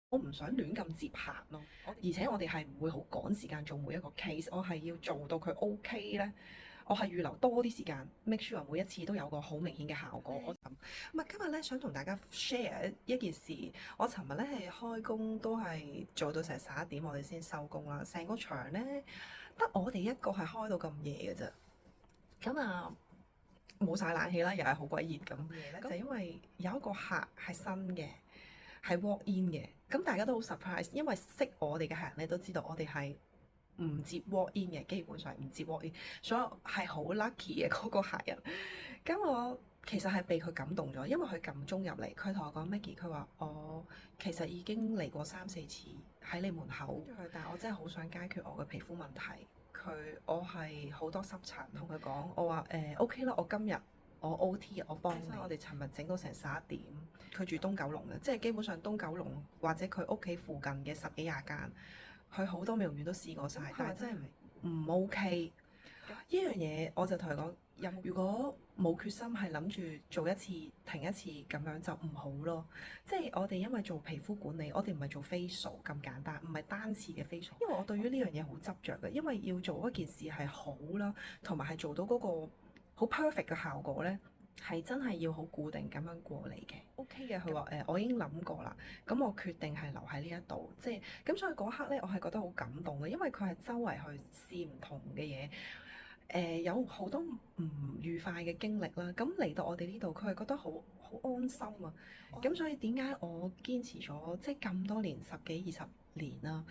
我唔想亂咁接客咯，而且我哋係唔會好趕時間做每一個 case，我係要做到佢 OK 咧，我係預留多啲時間，make sure 每一次都有個好明顯嘅效果。咁啊，今日咧想同大家 share 一件事，我尋日咧係開工都係做到成11點，我哋先收工啦，成個場咧得我哋一個係開到咁夜嘅啫，咁啊〜冇晒冷氣啦，又係好鬼熱咁。嘢咧就因為有一個客係新嘅，係 walk in 嘅。咁大家都好 surprise，因為識我哋嘅客人咧都知道我哋係唔接 walk in 嘅，基本上唔接 walk in，所以係好 lucky 嘅嗰個客人。咁我其實係被佢感動咗，因為佢撳鐘入嚟，佢同我講 Maggie，佢話我其實已經嚟過3-4次喺你門口，但係我真係好想解決我嘅皮膚問題。我係好多濕疹，同佢講，我話OK 啦，我今日我 OT，我幫你。我哋尋日整到成11點，佢住東九龍嘅，即係基本上東九龍或者佢屋企附近嘅10幾20間，佢好多美容院都試過晒，但係真係唔 OK。呢樣嘢我就同佢講，如果冇決心係諗住做一次停一次咁樣就唔好咯。即係我哋因為做皮膚管理，我哋唔係做 facial 咁簡單，唔係單次嘅 facial。因為我對於呢樣嘢好執着嘅，因為要做一件事係好啦，同埋係做到嗰個好 perfect 嘅效果呢，係真係要好固定咁樣過嚟嘅。OK 嘅，佢話我已經諗過啦，咁我決定係留喺呢一度，即係咁，所以嗰刻呢，我係覺得好感動嘅，因為佢係周圍去試唔同嘅嘢。有好多唔愉快嘅經歷啦，咁嚟到我哋呢度，佢係覺得好安心啊。咁所以點解我堅持咗即係咁多年10幾20年啦？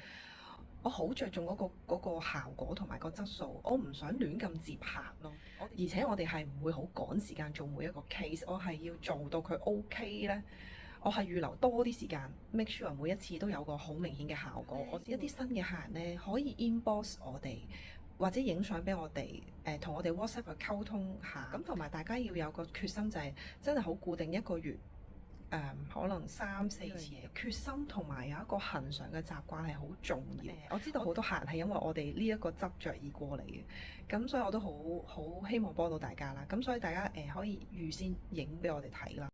我好着重嗰個效果同埋個質素，我唔想亂咁接客咯。而且我哋係唔會好趕時間做每一個 case，我係要做到佢 OK 咧。我係預留多啲時間，make sure 每一次都有個好明顯嘅效果。我一啲新嘅客人咧，可以 inbox 我哋，或者影相俾我哋，同我哋 WhatsApp 去溝通下。咁同埋大家要有個決心，就係真係好固定一個月。可能3-4次嘅決心，同埋有一個恆常嘅習慣係好重要。我知道好多客人係因為我哋呢一個執着而過嚟嘅，咁所以我都好希望幫到大家啦。咁所以大家可以預先影俾我哋睇啦。